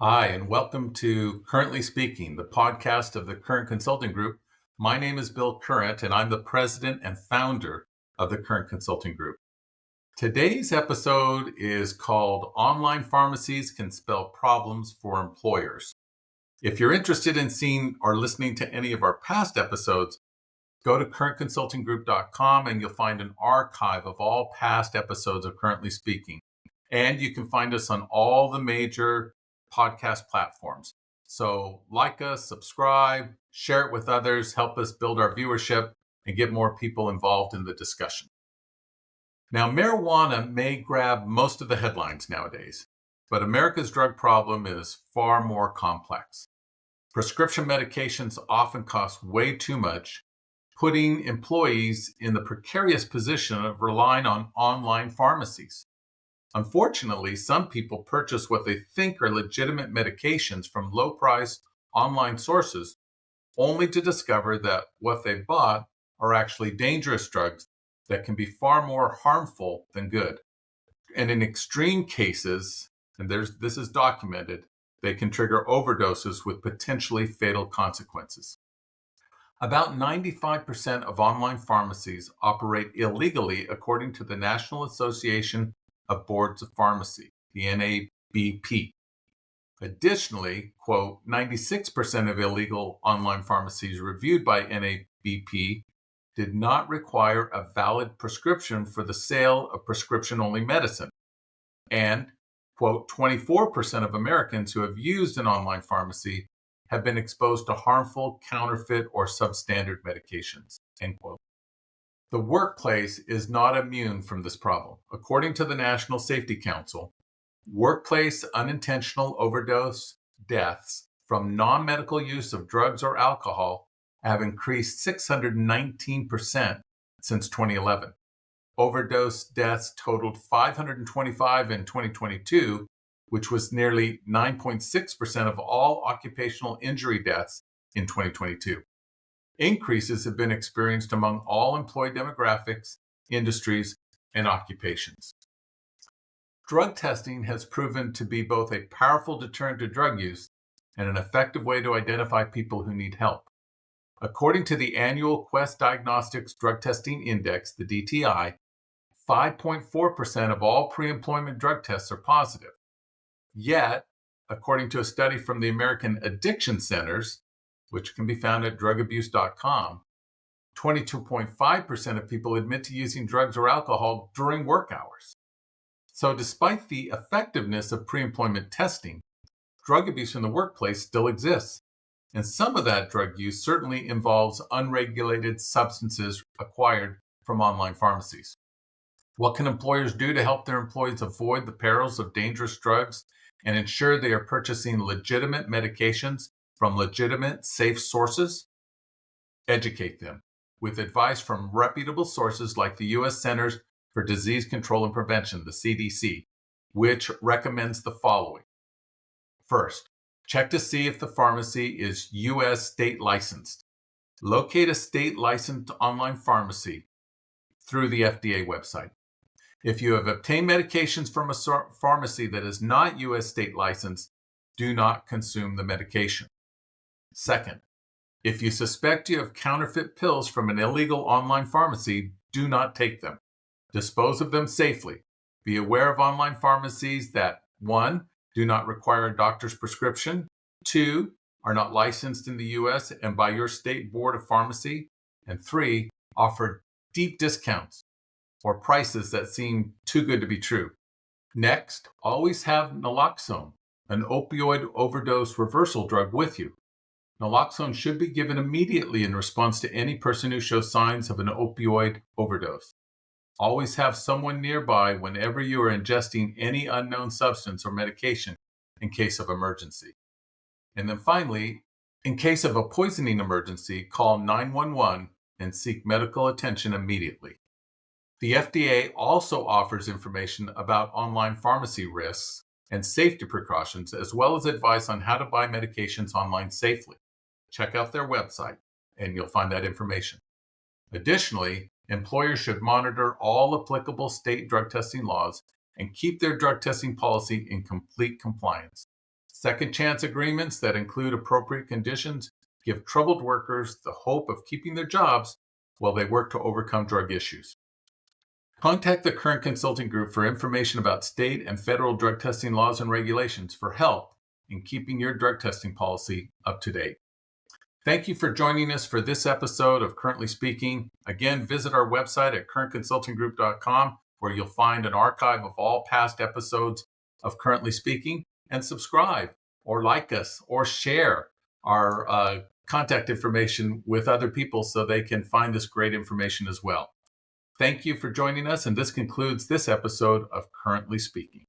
Hi, and welcome to Currently Speaking, the podcast of the Current Consulting Group. My name is Bill Current, and I'm the president and founder of the Current Consulting Group. Today's episode is called Online Pharmacies Can Spell Problems for Employers. If you're interested in seeing or listening to any of our past episodes, go to currentconsultinggroup.com and you'll find an archive of all past episodes of Currently Speaking. And you can find us on all the major podcast platforms. So like us, subscribe, share it with others, help us build our viewership and get more people involved in the discussion. Now, marijuana may grab most of the headlines nowadays, but America's drug problem is far more complex. Prescription medications often cost way too much, putting employees in the precarious position of relying on online pharmacies. Unfortunately, some people purchase what they think are legitimate medications from low-priced online sources, only to discover that what they bought are actually dangerous drugs that can be far more harmful than good. And in extreme cases, and this is documented, they can trigger overdoses with potentially fatal consequences. About 95% of online pharmacies operate illegally according to the National Association of Boards of Pharmacy, the NABP. Additionally, quote, 96% of illegal online pharmacies reviewed by NABP did not require a valid prescription for the sale of prescription-only medicine. And, quote, 24% of Americans who have used an online pharmacy have been exposed to harmful, counterfeit, or substandard medications, end quote. The workplace is not immune from this problem. According to the National Safety Council, workplace unintentional overdose deaths from non-medical use of drugs or alcohol have increased 619% since 2011. Overdose deaths totaled 525 in 2022, which was nearly 9.6% of all occupational injury deaths in 2022. Increases have been experienced among all employee demographics, industries, and occupations. Drug testing has proven to be both a powerful deterrent to drug use and an effective way to identify people who need help. According to the annual Quest Diagnostics Drug Testing Index, the DTI, 5.4% of all pre-employment drug tests are positive. Yet, according to a study from the American Addiction Centers, which can be found at drugabuse.com, 22.5% of people admit to using drugs or alcohol during work hours. So despite the effectiveness of pre-employment testing, drug abuse in the workplace still exists. And some of that drug use certainly involves unregulated substances acquired from online pharmacies. What can employers do to help their employees avoid the perils of dangerous drugs and ensure they are purchasing legitimate medications from legitimate, safe sources? Educate them with advice from reputable sources like the U.S. Centers for Disease Control and Prevention, the CDC, which recommends the following. First, check to see if the pharmacy is U.S. state licensed. Locate a state licensed online pharmacy through the FDA website. If you have obtained medications from a pharmacy that is not U.S. state licensed, do not consume the medication. Second, if you suspect you have counterfeit pills from an illegal online pharmacy, do not take them. Dispose of them safely. Be aware of online pharmacies that 1. do not require a doctor's prescription, 2. are not licensed in the U.S. and by your state board of pharmacy, and 3. offer deep discounts or prices that seem too good to be true. Next, always have naloxone, an opioid overdose reversal drug, with you. Naloxone should be given immediately in response to any person who shows signs of an opioid overdose. Always have someone nearby whenever you are ingesting any unknown substance or medication in case of emergency. And then finally, in case of a poisoning emergency, call 911 and seek medical attention immediately. The FDA also offers information about online pharmacy risks and safety precautions, as well as advice on how to buy medications online safely. Check out their website, and you'll find that information. Additionally, employers should monitor all applicable state drug testing laws and keep their drug testing policy in complete compliance. Second chance agreements that include appropriate conditions give troubled workers the hope of keeping their jobs while they work to overcome drug issues. Contact the Current Consulting Group for information about state and federal drug testing laws and regulations for help in keeping your drug testing policy up to date. Thank you for joining us for this episode of Currently Speaking. Again, visit our website at currentconsultinggroup.com, where you'll find an archive of all past episodes of Currently Speaking, and subscribe or like us or share our contact information with other people so they can find this great information as well. Thank you for joining us, and this concludes this episode of Currently Speaking.